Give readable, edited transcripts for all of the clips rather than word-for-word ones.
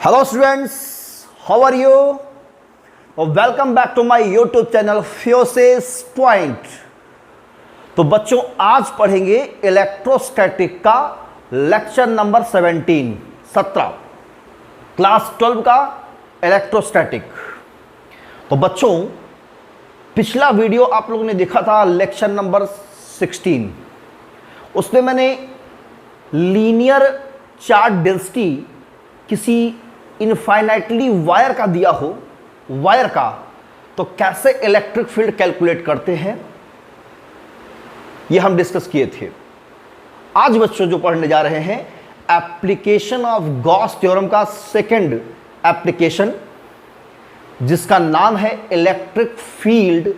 Hello students, how are you? Welcome back to my YouTube channel Fiosis Point। तो बच्चों आज पढ़ेंगे electrostatic का लेक्चर नंबर 17 क्लास 12 का इलेक्ट्रोस्टैटिक। तो बच्चों पिछला वीडियो आप लोगों ने देखा था लेक्चर नंबर 16, उसमें मैंने लीनियर चार्ज डेंसिटी किसी इनफाइनाइटली वायर का दिया हो, वायर का, तो कैसे इलेक्ट्रिक फील्ड कैलकुलेट करते हैं ये हम डिस्कस किए थे। आज बच्चों जो पढ़ने जा रहे हैं एप्लीकेशन ऑफ गॉस थ्योरम का सेकंड एप्लीकेशन, जिसका नाम है electric field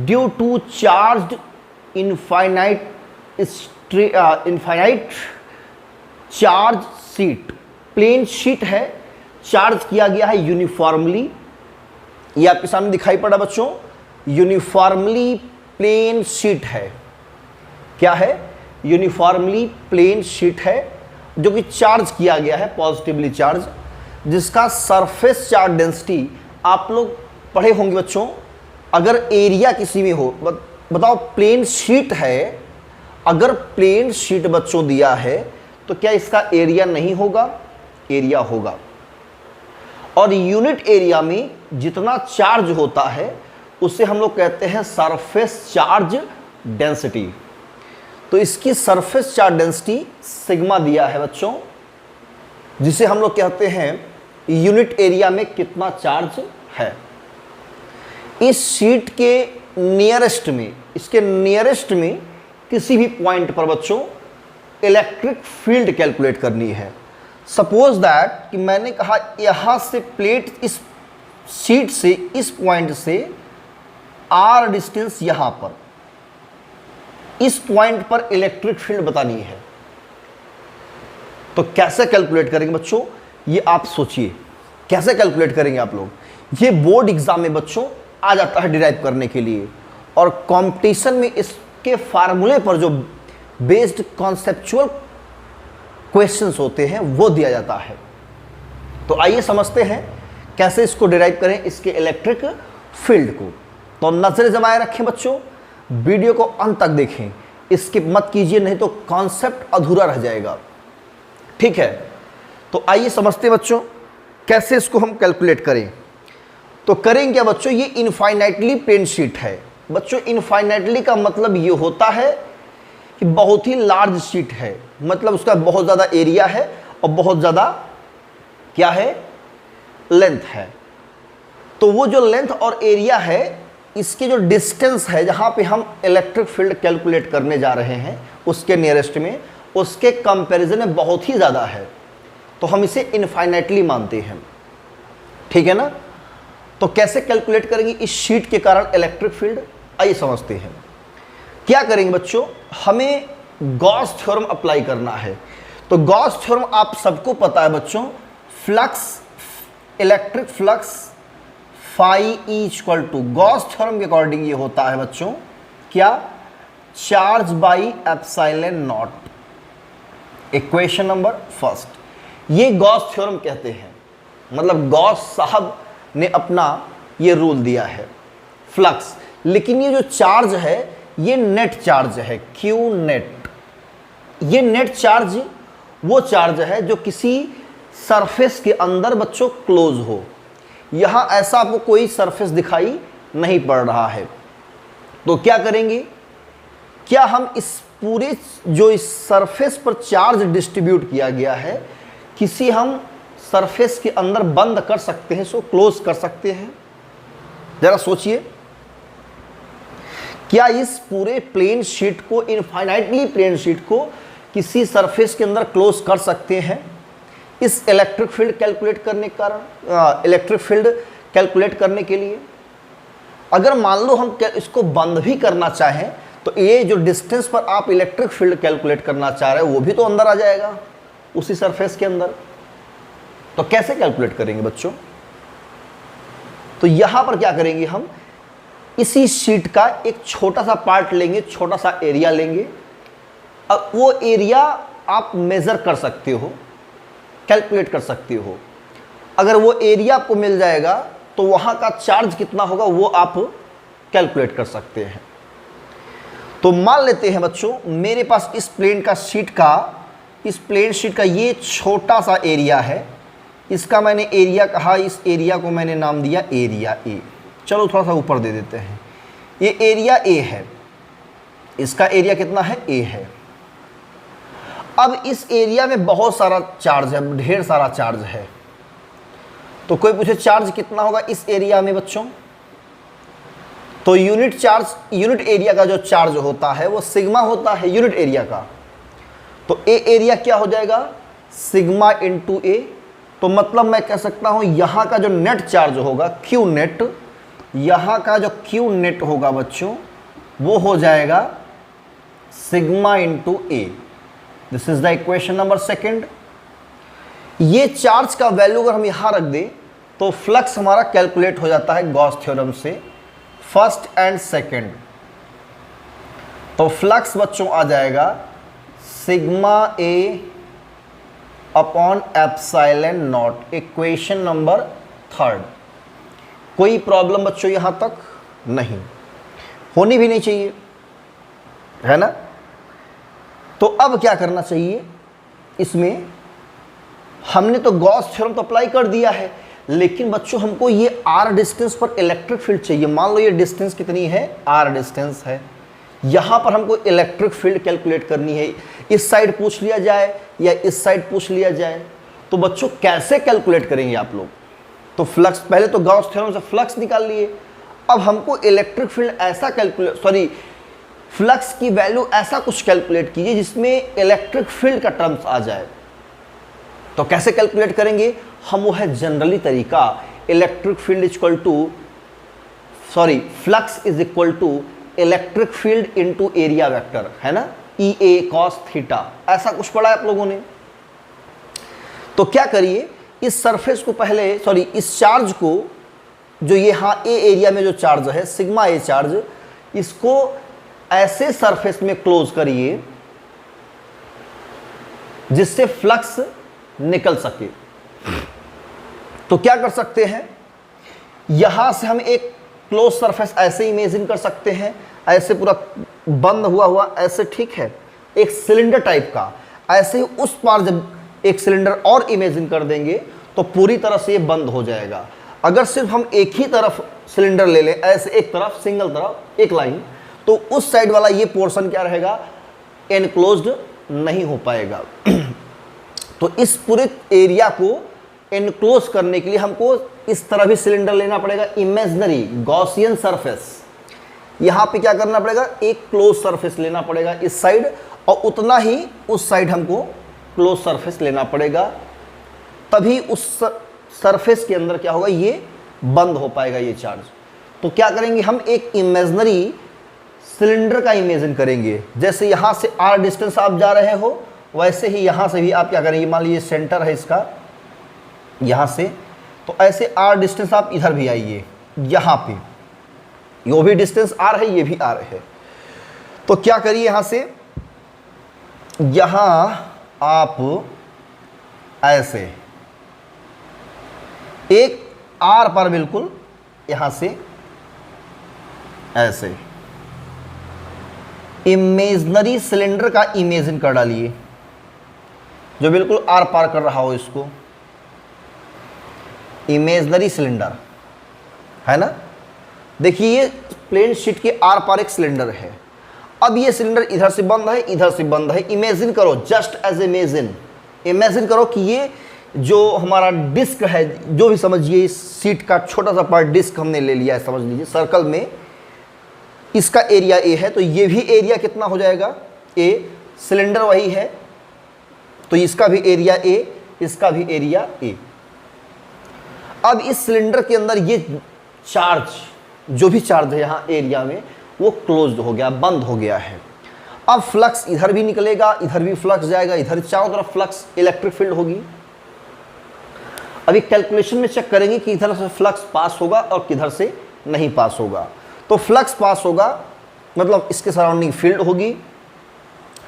due to charged infinite charge sheet. Plane sheet है, चार्ज किया गया है यूनिफॉर्मली, ये आपके सामने दिखाई पड़ा बच्चों, यूनिफॉर्मली प्लेन शीट है। क्या है? यूनिफॉर्मली प्लेन शीट है जो कि चार्ज किया गया है, पॉजिटिवली चार्ज, जिसका सरफेस चार्ज डेंसिटी आप लोग पढ़े होंगे बच्चों। अगर एरिया किसी में हो, बताओ प्लेन शीट है, अगर प्लेन शीट बच्चों दिया है तो क्या इसका एरिया नहीं होगा? एरिया होगा। और यूनिट एरिया में जितना चार्ज होता है उसे हम लोग कहते हैं सरफेस चार्ज डेंसिटी। तो इसकी सरफेस चार्ज डेंसिटी सिग्मा दिया है बच्चों, जिसे हम लोग कहते हैं यूनिट एरिया में कितना चार्ज है। इस शीट के नियरेस्ट में, इसके नियरेस्ट में किसी भी पॉइंट पर बच्चों इलेक्ट्रिक फील्ड कैलकुलेट करनी है। सपोज दैट कि मैंने कहा यहां से प्लेट, इस शीट से, इस पॉइंट से आर डिस्टेंस यहां पर, इस पॉइंट पर इलेक्ट्रिक फील्ड बतानी है। तो कैसे कैलकुलेट करेंगे बच्चों, ये आप सोचिए कैसे कैलकुलेट करेंगे आप लोग। ये बोर्ड एग्जाम में बच्चों आ जाता है डिराइव करने के लिए, और कंपटीशन में इसके फार्मूले पर जो बेस्ड कॉन्सेप्चुअल क्वेश्चंस होते हैं वो दिया जाता है। तो आइए समझते हैं कैसे इसको डिराइव करें, इसके इलेक्ट्रिक फील्ड को। तो नजरें जमाए रखें बच्चों, वीडियो को अंत तक देखें, स्किप मत कीजिए, नहीं तो कॉन्सेप्ट अधूरा रह जाएगा। ठीक है, तो आइए समझते हैं बच्चों कैसे इसको हम कैलकुलेट करें। तो करें क्या बच्चों, ये इनफाइनाइटली प्लेन शीट है। बच्चों इनफाइनाइटली का मतलब ये होता है कि बहुत ही लार्ज शीट है, मतलब उसका बहुत ज़्यादा एरिया है और बहुत ज़्यादा क्या है, लेंथ है। तो वो जो लेंथ और एरिया है, इसके जो डिस्टेंस है जहाँ पे हम इलेक्ट्रिक फील्ड कैलकुलेट करने जा रहे हैं उसके नियरेस्ट में, उसके कंपैरिजन में बहुत ही ज़्यादा है, तो हम इसे इनफाइनाइटली मानते हैं। ठीक है ना। तो कैसे कैलकुलेट करेंगे इस शीट के कारण इलेक्ट्रिक फील्ड, आइए समझते हैं। क्या करेंगे बच्चों, हमें गॉस थ्योरम अप्लाई करना है। तो गॉस थ्योरम आप सबको पता है बच्चों, flux, electric flux phi E equal to, Gauss theorem के अकॉर्डिंग ये होता है बच्चों क्या, charge by epsilon naught. Equation number first, ये गॉस थ्योरम कहते हैं, मतलब गॉस साहब ने अपना ये रूल दिया है फ्लक्स। लेकिन ये जो चार्ज है ये नेट चार्ज है, क्यू नेट। ये नेट चार्ज वो चार्ज है जो किसी सरफेस के अंदर बच्चों क्लोज हो। यहां ऐसा आपको कोई सरफेस दिखाई नहीं पड़ रहा है। तो क्या करेंगे, क्या हम इस पूरे जो इस सरफेस पर चार्ज डिस्ट्रीब्यूट किया गया है, किसी हम सरफेस के अंदर बंद कर सकते हैं, इसको क्लोज कर सकते हैं? जरा सोचिए, क्या इस पूरे प्लेन शीट को, इनफाइनाइटली प्लेन शीट को किसी सरफेस के अंदर क्लोज कर सकते हैं इस इलेक्ट्रिक फील्ड कैलकुलेट करने के कारण, इलेक्ट्रिक फील्ड कैलकुलेट करने के लिए? अगर मान लो हम इसको बंद भी करना चाहें तो ये जो डिस्टेंस पर आप इलेक्ट्रिक फील्ड कैलकुलेट करना चाह रहे हो वो भी तो अंदर आ जाएगा उसी सरफेस के अंदर। तो कैसे कैलकुलेट करेंगे बच्चों? तो यहां पर क्या करेंगे, हम इसी शीट का एक छोटा सा पार्ट लेंगे, छोटा सा एरिया लेंगे। अब वो एरिया आप मेज़र कर सकते हो, कैलकुलेट कर सकते हो। अगर वो एरिया आपको मिल जाएगा तो वहां का चार्ज कितना होगा वो आप कैलकुलेट कर सकते हैं। तो मान लेते हैं बच्चों मेरे पास इस प्लेन शीट का ये छोटा सा एरिया है, इसका मैंने एरिया कहा, इस एरिया को मैंने नाम दिया एरिया ए। चलो थोड़ा सा ऊपर दे देते हैं, ये एरिया ए है, इसका एरिया कितना है ए है। अब इस एरिया में बहुत सारा चार्ज है, ढेर सारा चार्ज है, तो कोई पूछे चार्ज कितना होगा इस एरिया में बच्चों, तो यूनिट एरिया का जो चार्ज होता है वो सिग्मा होता है यूनिट एरिया का। तो ए एरिया क्या हो जाएगा सिग्मा इंटू ए। तो मतलब मैं कह सकता हूं यहां का जो नेट चार्ज होगा क्यू नेट, यहां का जो क्यू नेट होगा बच्चों वो हो जाएगा sigma into A. This is the equation number second. ये चार्ज का वैल्यू अगर हम यहां रख दें तो फ्लक्स हमारा कैलकुलेट हो जाता है गॉस थ्योरम से, फर्स्ट एंड सेकंड। तो फ्लक्स बच्चों आ जाएगा सिग्मा ए upon epsilon naught, equation number third. कोई प्रॉब्लम बच्चों यहां तक नहीं, होनी भी नहीं चाहिए, है ना। तो अब क्या करना चाहिए इसमें, हमने तो गॉस थ्योरम तो अप्लाई कर दिया है, लेकिन बच्चों हमको ये आर डिस्टेंस पर इलेक्ट्रिक फील्ड चाहिए। मान लो ये डिस्टेंस कितनी है, आर डिस्टेंस है, यहां पर हमको इलेक्ट्रिक फील्ड कैलकुलेट करनी है। इस साइड पूछ लिया जाए या इस साइड पूछ लिया जाए, तो बच्चों कैसे कैलकुलेट करेंगे आप लोग। तो फ्लक्स, पहले तो गॉस थ्योरम से फ्लक्स निकाल लिए, अब हमको इलेक्ट्रिक फील्ड ऐसा फ्लक्स की वैल्यू ऐसा कुछ कैलकुलेट कीजिए जिसमें इलेक्ट्रिक फील्ड का टर्म्स आ जाए। तो कैसे कैलकुलेट करेंगे हम, वो है जनरली तरीका, electric field equal to flux is equal to electric field into area vector, है ना, ई ए कॉस थीटा, ऐसा कुछ पढ़ा है आप लोगों ने। तो क्या करिए, इस सरफेस को पहले इस चार्ज को, जो ये हाँ ए एरिया में जो चार्ज है सिग्मा ए चार्ज, इसको ऐसे सरफेस में क्लोज करिए जिससे फ्लक्स निकल सके। तो क्या कर सकते हैं, यहां से हम एक क्लोज सरफेस ऐसे इमेजिन कर सकते हैं, ऐसे पूरा बंद हुआ ऐसे, ठीक है, एक सिलेंडर टाइप का। ऐसे ही उस पार जब एक सिलेंडर और इमेजिन कर देंगे तो पूरी तरह से ये बंद हो जाएगा। अगर सिर्फ हम एक ही तरफ सिलेंडर ले लें, ऐसे एक तरफ, सिंगल तरफ एक लाइन, तो उस साइड वाला ये पोर्शन क्या रहेगा, एनक्लोज्ड नहीं हो पाएगा। तो इस पूरे एरिया को एनक्लोज करने के लिए हमको इस तरह भी सिलेंडर लेना पड़ेगा, इमेजिनरी गॉसियन सरफेस। यहां पे क्या करना पड़ेगा, एक क्लोज सरफेस लेना पड़ेगा इस साइड, और उतना ही उस साइड हमको क्लोज सरफेस लेना पड़ेगा, तभी उस सरफेस के अंदर क्या होगा, ये बंद हो पाएगा ये चार्ज। तो क्या करेंगे हम, एक इमेजिनरी सिलेंडर का इमेजिन करेंगे। जैसे यहां से आर डिस्टेंस आप जा रहे हो, वैसे ही यहां से भी आप क्या करेंगे, मान लीजिए सेंटर है इसका यहां से, तो ऐसे आर डिस्टेंस आप इधर भी आइए, यहां पे यो भी डिस्टेंस आर है, ये भी आर है। तो क्या करिए, यहां से यहां आप ऐसे एक आर पर बिल्कुल यहां से ऐसे इमेजिनरी सिलेंडर का इमेजिन कर डालिए, जो बिल्कुल आर पार कर रहा हो, इसको इमेजिनरी सिलेंडर, है ना। देखिए ये प्लेन शीट के आर पार एक सिलेंडर है। अब ये सिलेंडर इधर से बंद है, इधर से बंद है। इमेजिन करो, जस्ट एज इमेजिन करो कि ये जो हमारा डिस्क है, जो भी समझिए, इस सीट का छोटा सा पार्ट डिस्क हमने ले लिया है, समझ लीजिए सर्कल में, इसका एरिया ए है, तो ये भी एरिया कितना हो जाएगा, ए। सिलेंडर वही है तो इसका भी एरिया ए, इसका भी एरिया ए। अब इस सिलेंडर के अंदर ये चार्ज, जो भी चार्ज है यहाँ एरिया में, वो क्लोज्ड हो गया, बंद हो गया है। अब फ्लक्स इधर भी निकलेगा, इधर भी फ्लक्स जाएगा, इधर चारों तरफ फ्लक्स, इलेक्ट्रिक फील्ड होगी। अभी कैलकुलेशन में चेक करेंगे कि इधर से फ्लक्स पास होगा और किधर से नहीं पास होगा। तो फ्लक्स पास होगा मतलब इसके सराउंडिंग फील्ड होगी,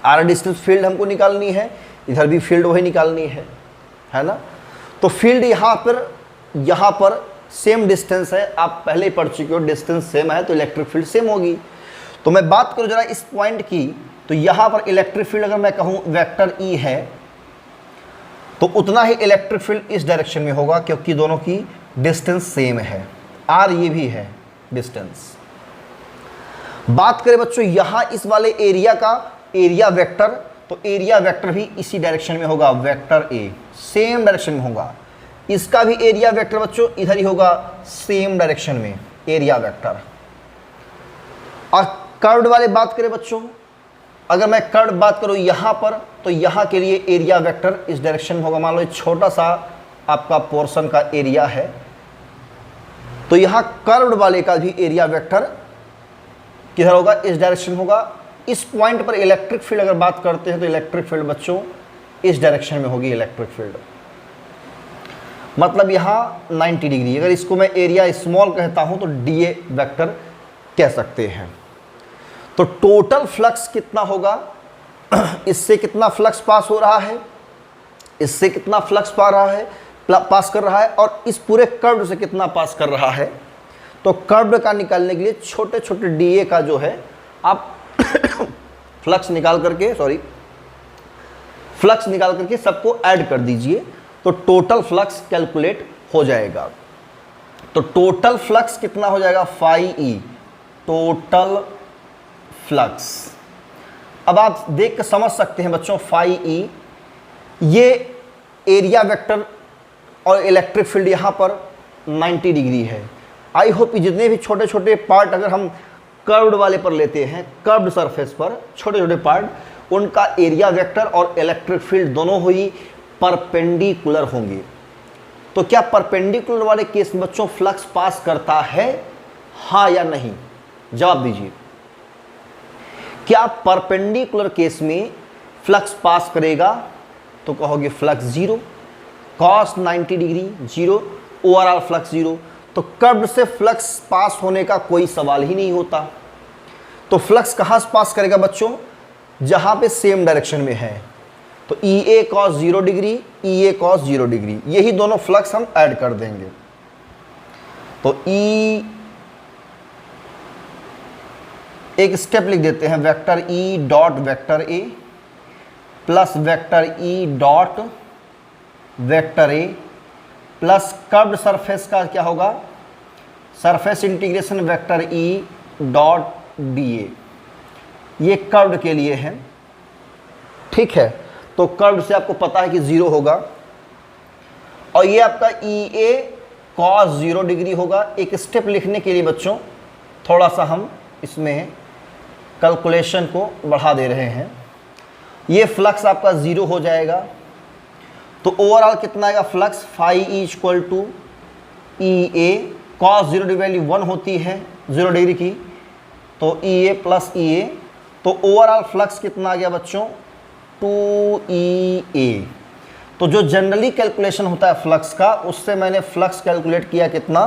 आर डिस्टेंस फील्ड हमको निकालनी है, इधर भी फील्ड वही निकालनी है ना। तो फील्ड यहाँ पर यहाँ पर सेम डिस्टेंस है, आप पहले ही पढ़ चुके हो, डिस्टेंस सेम है तो इलेक्ट्रिक फील्ड सेम होगी। तो मैं बात करूँ जरा इस पॉइंट की, तो यहाँ पर इलेक्ट्रिक फील्ड अगर मैं कहूँ वेक्टर ई है तो उतना ही इलेक्ट्रिक फील्ड इस डायरेक्शन में होगा, क्योंकि दोनों की डिस्टेंस सेम है, आर ये भी है डिस्टेंस। बात करें बच्चों यहाँ इस वाले एरिया का एरिया वेक्टर, तो एरिया वेक्टर भी इसी डायरेक्शन में होगा, वेक्टर ए सेम डायरेक्शन में होगा। इसका भी एरिया वेक्टर बच्चों इधर ही होगा, सेम डायरेक्शन में एरिया वेक्टर। और कर्व्ड वाले बात करें बच्चों, अगर मैं कर्व बात करूं यहां पर, तो यहां के लिए एरिया वेक्टर इस डायरेक्शन में होगा। मान लो छोटा सा आपका पोर्शन का एरिया है, तो यहां कर्व्ड वाले का भी एरिया वेक्टर किधर होगा, इस डायरेक्शन होगा। इस पॉइंट पर इलेक्ट्रिक फील्ड अगर बात करते हैं तो इलेक्ट्रिक फील्ड बच्चों इस डायरेक्शन में होगी इलेक्ट्रिक फील्ड, मतलब यहां 90 डिग्री। अगर इसको मैं एरिया स्मॉल कहता हूं तो डीए वेक्टर कह सकते हैं। तो टोटल फ्लक्स कितना होगा, इससे कितना फ्लक्स पास हो रहा है, इससे कितना फ्लक्स पास कर रहा है, और इस पूरे कर्व से कितना पास कर रहा है। तो कर्व का निकालने के लिए छोटे छोटे डीए का जो है आप फ्लक्स निकाल करके सबको ऐड कर दीजिए, तो टोटल फ्लक्स कैलकुलेट हो जाएगा। तो टोटल फ्लक्स कितना हो जाएगा, फाई ई टोटल फ्लक्स। अब आप देख के समझ सकते हैं बच्चों, फाई ई ये एरिया वेक्टर और इलेक्ट्रिक फील्ड यहाँ पर 90 डिग्री है। आई होप कि जितने भी छोटे छोटे पार्ट अगर हम कर्व्ड वाले पर लेते हैं, कर्व्ड सरफेस पर छोटे छोटे पार्ट, उनका एरिया वेक्टर और इलेक्ट्रिक फील्ड दोनों ही परपेंडिकुलर होंगे। तो क्या परपेंडिकुलर वाले केस में बच्चों फ्लक्स पास करता है, हाँ या नहीं, जवाब दीजिए। क्या परपेंडिकुलर केस में फ्लक्स पास करेगा, तो कहोगे flux zero, cos 90 degree zero, overall flux zero. तो कर्व से फ्लक्स पास होने का कोई सवाल ही नहीं होता। तो फ्लक्स कहाँ से पास करेगा बच्चों, जहाँ पे सेम डायरेक्शन में है। तो ई A cos 0 degree, E A cos 0 degree, यही दोनों फ्लक्स हम ऐड कर देंगे। तो ई एक स्टेप लिख देते हैं, vector E dot vector A plus vector E dot vector A plus curved surface का क्या होगा, surface integration vector E dot D A. ये कर्व्ड के लिए है, ठीक है। तो कर्व्ड से आपको पता है कि 0 होगा, और ये आपका ई ए कॉस 0 डिग्री होगा। एक स्टेप लिखने के लिए बच्चों थोड़ा सा हम इसमें कैलकुलेशन को बढ़ा दे रहे हैं। ये फ्लक्स आपका 0 हो जाएगा, तो ओवरऑल कितना आएगा flux, phi E equal to E A cos 0 की वैल्यू 1 होती है 0 डिग्री की, तो ई ए प्लस ई ए। तो ओवरऑल फ्लक्स कितना आ गया बच्चों, 2EA। तो जो जनरली कैलकुलेशन होता है फ्लक्स का, उससे मैंने फ्लक्स कैलकुलेट किया कितना,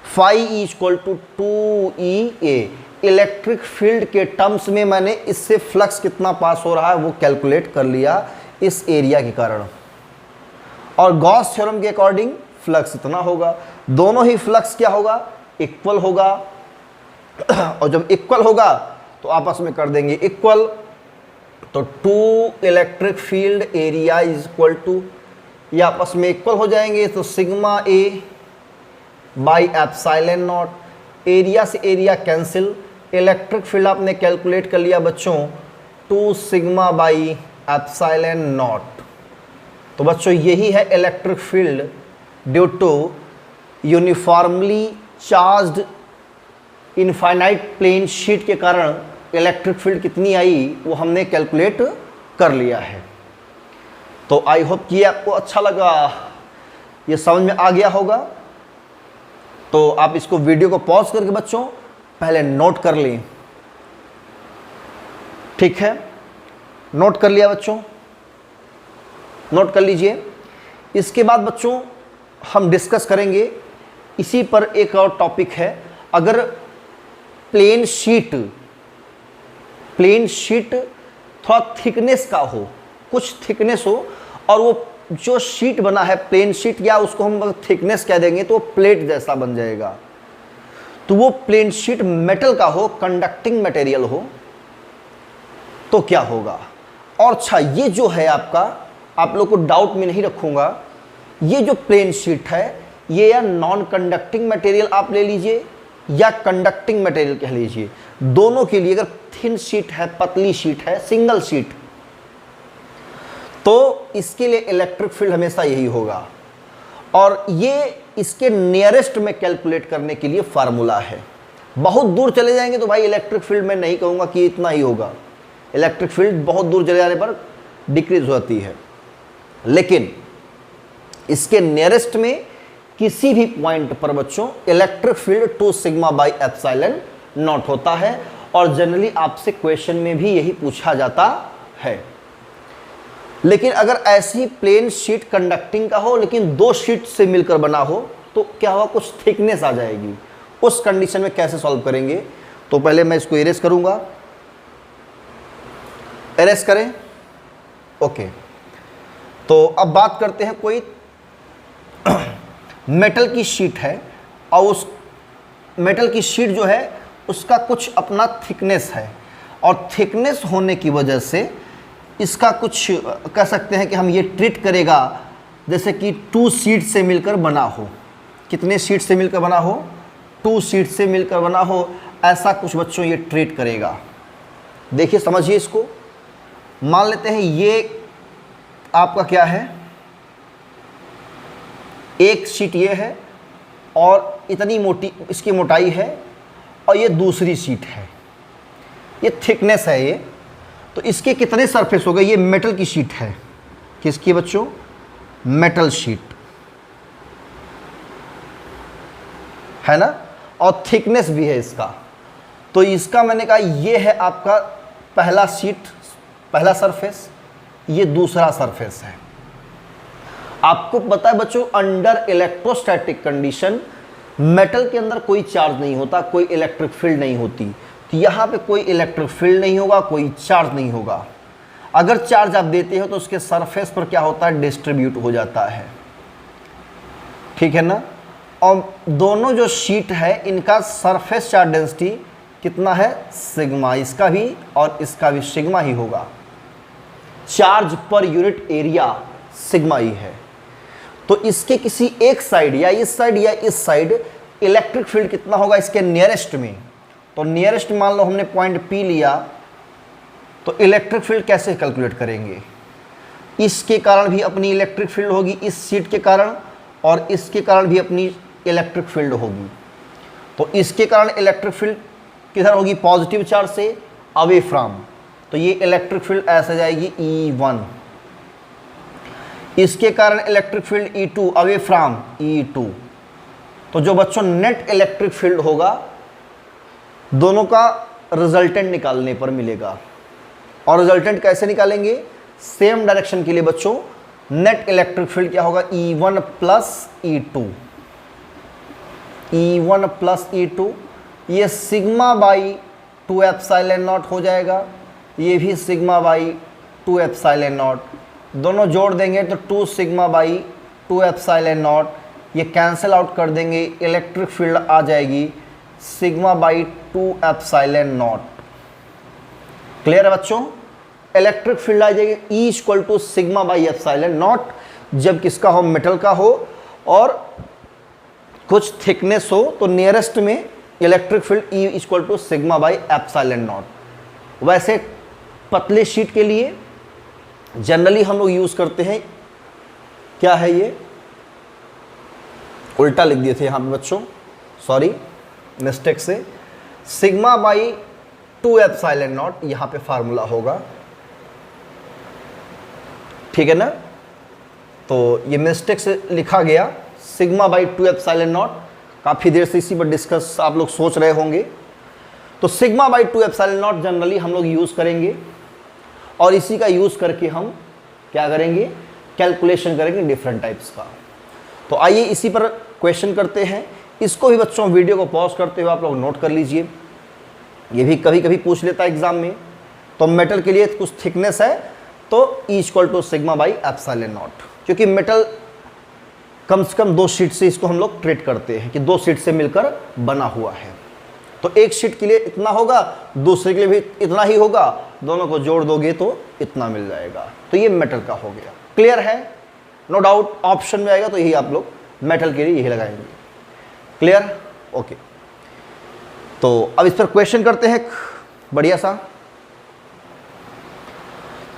phi E equal to 2EA। Electric field के टर्म्स में मैंने इससे फ्लक्स कितना पास हो रहा है वो कैलकुलेट कर लिया इस एरिया के कारण, और गॉस थ्योरम के अकॉर्डिंग फ्लक्स इतना होगा। दोनों ही फ्लक्स क्या होगा, इक्वल होगा, और जब इक्वल होगा तो आपस में कर देंगे इक्वल। तो 2 electric field area is equal to, ये आपस में इक्वल हो जाएंगे, तो sigma A by epsilon not, area से एरिया कैंसिल, इलेक्ट्रिक फील्ड आपने कैलकुलेट कर लिया बच्चों 2 सिग्मा बाई एप्सिलॉन नॉट। तो बच्चों यही है electric field due to uniformly charged infinite plane sheet के कारण इलेक्ट्रिक फील्ड कितनी आई वो हमने कैलकुलेट कर लिया है। तो आई होप कि आपको अच्छा लगा, ये समझ में आ गया होगा। तो आप इसको वीडियो को पॉज करके बच्चों पहले नोट कर लें, ठीक है। नोट कर लिया बच्चों, नोट कर लीजिए। इसके बाद बच्चों हम डिस्कस करेंगे इसी पर एक और टॉपिक है। अगर प्लेन शीट थोड़ा थिकनेस का हो, कुछ थिकनेस हो, और वो जो शीट बना है प्लेन शीट, या उसको हम थिकनेस कह देंगे तो प्लेट जैसा बन जाएगा। तो वो प्लेन शीट मेटल का हो, कंडक्टिंग मटेरियल हो, तो क्या होगा। और अच्छा, ये जो है आपका, आप लोग को डाउट में नहीं रखूंगा, ये जो प्लेन शीट है ये या नॉन कंडक्टिंग मटेरियल आप ले लीजिए या कंडक्टिंग मटेरियल कह लीजिए, दोनों के लिए अगर थिन शीट है, पतली शीट है, सिंगल शीट, तो इसके लिए इलेक्ट्रिक फील्ड हमेशा यही होगा। और ये इसके नियरेस्ट में कैलकुलेट करने के लिए फार्मूला है। बहुत दूर चले जाएंगे तो भाई इलेक्ट्रिक फील्ड में नहीं कहूँगा कि इतना ही होगा, इलेक्ट्रिक फील्ड बहुत दूर चले जाने पर डिक्रीज होती है, लेकिन इसके नियरेस्ट में किसी भी पॉइंट पर बच्चों electric field 2 sigma by epsilon not होता है। और जनरली आपसे क्वेश्चन में भी यही पूछा जाता है। लेकिन अगर ऐसी प्लेन शीट कंडक्टिंग का हो लेकिन 2 शीट से मिलकर बना हो तो क्या होगा, कुछ थिकनेस आ जाएगी। उस कंडीशन में कैसे सॉल्व करेंगे, तो पहले मैं इसको इरेज करूंगा, इरेज करें, ओके। तो अब बात करते हैं, कोई मेटल की शीट है और उस मेटल की शीट जो है उसका कुछ अपना थिकनेस है, और थिकनेस होने की वजह से इसका कुछ कह सकते हैं कि हम ये ट्रीट करेगा जैसे कि 2 शीट से मिलकर बना हो। कितने शीट से मिलकर बना हो, 2 शीट से मिलकर बना हो, ऐसा कुछ बच्चों ये ट्रीट करेगा। देखिए समझिए इसको, मान लेते हैं ये आपका क्या है, एक शीट ये है और इतनी मोटी इसकी मोटाई है, और ये दूसरी शीट है, ये थिकनेस है ये। तो इसके कितने सरफेस हो गए, ये मेटल की शीट है, किसकी बच्चों, मेटल शीट है ना, और थिकनेस भी है इसका। तो इसका मैंने कहा ये है आपका पहला शीट, पहला सरफेस, ये दूसरा सरफेस है। आपको पता है बच्चों, अंडर इलेक्ट्रोस्टैटिक कंडीशन मेटल के अंदर कोई चार्ज नहीं होता, कोई इलेक्ट्रिक फील्ड नहीं होती। तो यहाँ पे कोई इलेक्ट्रिक फील्ड नहीं होगा, कोई चार्ज नहीं होगा। अगर चार्ज आप देते हो तो उसके सरफेस पर क्या होता है, डिस्ट्रीब्यूट हो जाता है, ठीक है ना। और दोनों जो शीट है इनका सरफेस चार्ज डेंसिटी कितना है, सिग्मा, इसका भी और इसका भी सिग्मा ही होगा। Charge per unit area sigma ही है। तो इसके किसी एक साइड या इस साइड इलेक्ट्रिक फील्ड कितना होगा इसके नियरेस्ट में। तो नियरेस्ट मान लो हमने पॉइंट P लिया, तो इलेक्ट्रिक फील्ड कैसे कैलकुलेट करेंगे, इसके कारण भी अपनी इलेक्ट्रिक फील्ड होगी, इस शीट के कारण, और इसके कारण भी अपनी इलेक्ट्रिक फील्ड होगी। तो इसके कारण इलेक्ट्रिक फील्ड किधर होगी, पॉजिटिव चार्ज से अवे फ्रॉम, तो ये इलेक्ट्रिक फील्ड ऐसे जाएगी E1। इसके कारण electric field E2 away from E2। तो जो बच्चों नेट इलेक्ट्रिक फील्ड होगा दोनों का रिजल्टेंट निकालने पर मिलेगा। और रिजल्टेंट कैसे निकालेंगे, सेम डायरेक्शन के लिए बच्चों नेट इलेक्ट्रिक फील्ड क्या होगा, E1 plus E2, E1 plus E2, ये सिग्मा बाई 2 एप्सिलॉन नॉट हो जाएगा, ये भी सिग्मा बाई 2 एप्सिलॉन नॉट, दोनों जोड़ देंगे तो 2 सिग्मा बाई 2 एप्सिलॉन नॉट, ये कैंसिल आउट कर देंगे, इलेक्ट्रिक फील्ड आ जाएगी sigma by 2 epsilon not. Clear है बच्चों, इलेक्ट्रिक फील्ड आ जाएगी E equal to sigma by epsilon not, जब किसका हो, मेटल का हो और कुछ थिकनेस हो, तो नियरेस्ट में electric field E equal to sigma by epsilon not. वैसे पतले शीट के लिए जनरली हम लोग यूज करते हैं, क्या है ये, उल्टा लिख दिए थे यहाँ पे बच्चों, सॉरी मिस्टेक से, सिग्मा बाई 2 एप्सिलॉन नॉट यहाँ पे फार्मूला होगा, ठीक है ना। तो ये मिस्टेक से लिखा गया सिग्मा बाई 2 एप्सिलॉन नॉट, काफ़ी देर से इसी पर डिस्कस आप लोग सोच रहे होंगे। तो sigma by 2 epsilon not generally हम लोग यूज़ करेंगे, और इसी का यूज़ करके हम क्या करेंगे, कैलकुलेशन करेंगे डिफरेंट टाइप्स का। तो आइए इसी पर क्वेश्चन करते हैं। इसको भी बच्चों वीडियो को पॉज करते हुए आप लोग नोट कर लीजिए, ये भी कभी कभी पूछ लेता है एग्जाम में। तो मेटल के लिए कुछ थिकनेस है तो E equal to sigma by epsilon not. क्योंकि मेटल कम से कम 2 शीट से इसको हम लोग ट्रीट करते हैं कि 2 शीट से मिलकर बना हुआ है। तो एक शीट के लिए इतना होगा, दूसरे के लिए भी इतना ही होगा, दोनों को जोड़ दोगे तो इतना मिल जाएगा। तो ये मेटल का हो गया। क्लियर है? नो डाउट ऑप्शन में आएगा तो यही आप लोग मेटल के लिए यही लगाएंगे। क्लियर? ओके। तो अब इस पर क्वेश्चन करते हैं बढ़िया सा।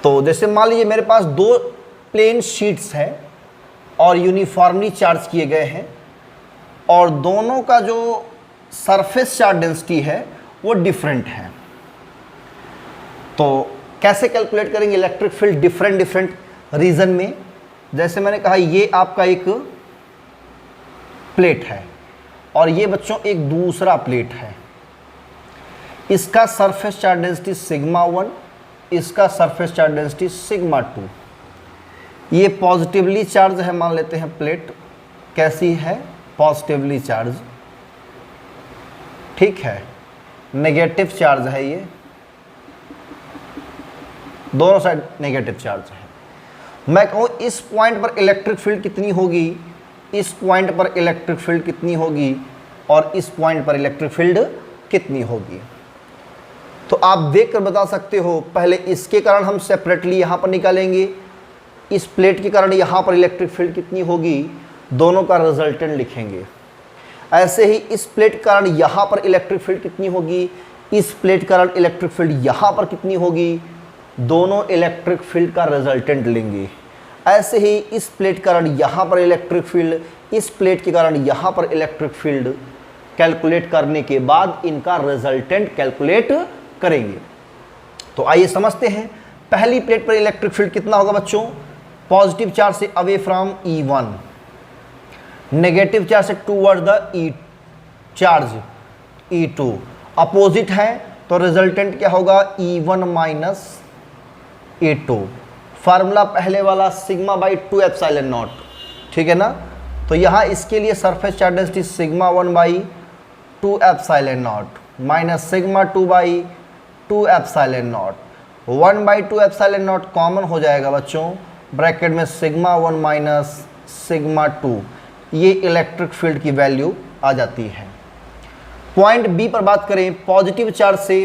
तो जैसे मान लीजिए मेरे पास 2 प्लेन शीट्स हैं और यूनिफॉर्मली चार्ज किए गए हैं और दोनों का जो सरफेस चार्ज डेंसिटी है वो डिफरेंट है। तो कैसे कैलकुलेट करेंगे इलेक्ट्रिक फील्ड डिफरेंट रीजन में? जैसे मैंने कहा ये आपका एक प्लेट है और ये बच्चों एक दूसरा प्लेट है। इसका सरफेस चार्ज डेंसिटी सिग्मा 1, इसका सरफेस चार्ज डेंसिटी सिग्मा 2। ये पॉजिटिवली चार्ज है, मान लेते हैं प्लेट कैसी है, पॉजिटिवली चार्ज, ठीक है। नेगेटिव चार्ज है, ये दोनों साइड नेगेटिव चार्ज है। मैं कहूँ इस पॉइंट पर इलेक्ट्रिक फील्ड कितनी होगी, इस पॉइंट पर इलेक्ट्रिक फील्ड कितनी होगी और इस पॉइंट पर इलेक्ट्रिक फील्ड कितनी होगी, तो आप देख कर बता सकते हो। पहले इसके कारण हम सेपरेटली यहाँ पर निकालेंगे, इस प्लेट के कारण यहाँ पर इलेक्ट्रिक फील्ड कितनी होगी, दोनों का रिजल्टेंट लिखेंगे। ऐसे ही इस प्लेट के कारण यहाँ पर इलेक्ट्रिक फील्ड कितनी होगी, इस प्लेट के कारण इलेक्ट्रिक फील्ड यहाँ पर कितनी होगी, दोनों इलेक्ट्रिक फील्ड का रिजल्टेंट लेंगे। ऐसे ही इस प्लेट के कारण यहाँ पर इलेक्ट्रिक फील्ड, इस प्लेट के कारण यहाँ पर इलेक्ट्रिक फील्ड कैलकुलेट करने के बाद इनका रिजल्टेंट कैलकुलेट करेंगे। तो आइए समझते हैं। पहली प्लेट पर इलेक्ट्रिक फील्ड कितना होगा बच्चों, पॉजिटिव चार्ज से away from E1, negative charge से toward the charge E2, opposite है तो रिजल्टेंट क्या होगा, E1 माइनस E2। फार्मूला पहले वाला सिग्मा बाई 2 एप्सिलॉन नॉट, ठीक है ना। तो यहाँ इसके लिए surface charge density sigma 1 by 2 epsilon not minus sigma 2 by 2 epsilon not. 1 by 2 epsilon not common हो जाएगा बच्चों, ब्रैकेट में सिग्मा 1 माइनस सिग्मा 2, ये इलेक्ट्रिक फील्ड की वैल्यू आ जाती है। पॉइंट बी पर बात करें, पॉजिटिव चार्ज से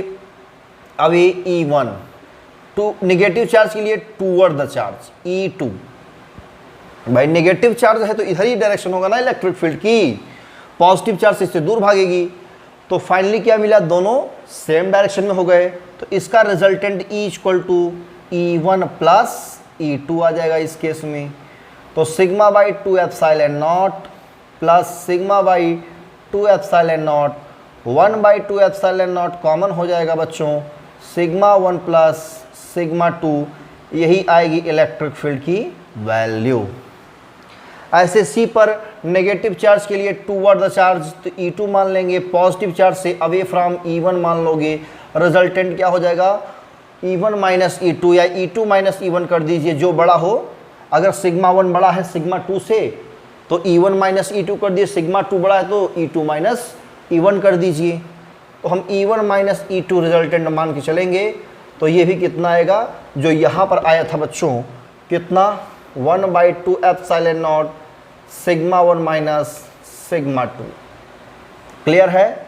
away E1, two negative charge के लिए टूवर्ड द चार्ज E2। भाई नेगेटिव चार्ज है तो इधर ही डायरेक्शन होगा ना इलेक्ट्रिक फील्ड की, पॉजिटिव चार्ज से इससे दूर भागेगी। तो फाइनली क्या मिला, दोनों सेम डायरेक्शन में हो गए। तो इसका resultant E equal to E1 plus E2 आ जाएगा इस केस में। तो sigma by 2 epsilon not plus sigma by 2 epsilon not, 1 by 2 epsilon not common हो जाएगा बच्चों, सिग्मा 1 प्लस सिग्मा 2, यही आएगी इलेक्ट्रिक फील्ड की वैल्यू। ऐसे सी पर नेगेटिव चार्ज के लिए टूवर्ड द चार्ज तो E2 मान लेंगे, पॉजिटिव चार्ज से अवे फ्रॉम E1 मान लोगे, रिजल्टेंट क्या हो जाएगा, E1 माइनस E2 या E2 माइनस E1 कर दीजिए जो बड़ा हो। अगर सिग्मा 1 बड़ा है सिग्मा 2 से तो E1 माइनस E2 कर दिए, सिग्मा 2 बड़ा है तो E2 माइनस E1 कर दीजिए। तो हम E1 माइनस E2 रिजल्टेंट मान के चलेंगे तो ये भी कितना आएगा, जो यहाँ पर आया था बच्चों, कितना 1 by 2 epsilon not sigma 1 minus sigma 2। Clear है?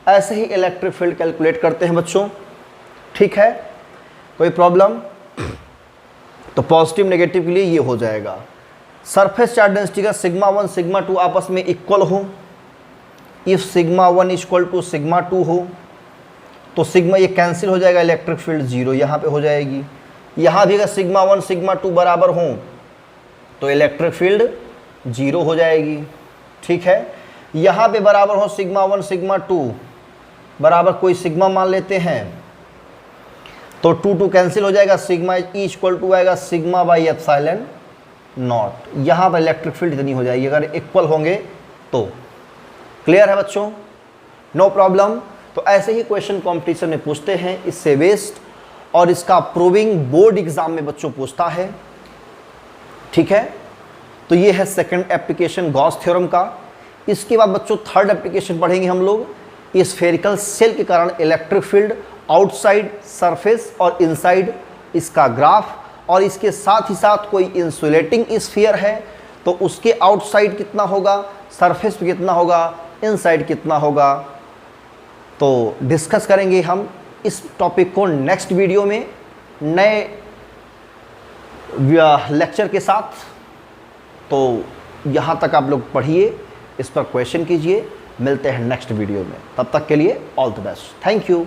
ऐसे ही इलेक्ट्रिक फील्ड कैलकुलेट करते हैं बच्चों, ठीक है। कोई प्रॉब्लम? तो पॉजिटिव नेगेटिव के लिए ये हो जाएगा। सरफेस चार्ज डेंसिटी का सिग्मा 1 सिग्मा 2 आपस में इक्वल हो, if sigma 1 equal to sigma 2 हो तो सिग्मा ये कैंसिल हो जाएगा, इलेक्ट्रिक फील्ड 0 यहाँ पे हो जाएगी। यहाँ भी अगर सिग्मा 1 सिग्मा 2 बराबर हों तो इलेक्ट्रिक फील्ड 0 हो जाएगी, ठीक है। यहाँ पे बराबर हो सिग्मा 1 सिग्मा 2 बराबर कोई सिग्मा मान लेते हैं तो 2 कैंसिल हो जाएगा, सिग्मा ई इक्वल टू आएगा सिग्मा बाई एप्सिलॉन नॉट। यहाँ पर इलेक्ट्रिक फील्ड इतनी हो जाएगी अगर इक्वल होंगे तो। क्लियर है बच्चों? No problem. तो ऐसे ही क्वेश्चन कॉम्पिटिशन में पूछते हैं, इससे वेस्ट और इसका प्रूविंग बोर्ड एग्जाम में बच्चों पूछता है, ठीक है। तो ये है सेकंड एप्लीकेशन गॉस थ्योरम का। इसके बाद बच्चों थर्ड एप्लीकेशन पढ़ेंगे हम लोग, स्फेरिकल सेल के कारण इलेक्ट्रिक फील्ड आउटसाइड सरफेस और इनसाइड, इसका ग्राफ और इसके साथ ही साथ कोई इंसुलेटिंग स्फीयर है तो उसके आउटसाइड कितना होगा, सरफेस पे कितना होगा, इनसाइड कितना होगा। तो डिस्कस करेंगे हम इस टॉपिक को नेक्स्ट वीडियो में नए लेक्चर के साथ। तो यहाँ तक आप लोग पढ़िए, इस पर क्वेश्चन कीजिए, मिलते हैं नेक्स्ट वीडियो में। तब तक के लिए all the best, thank you.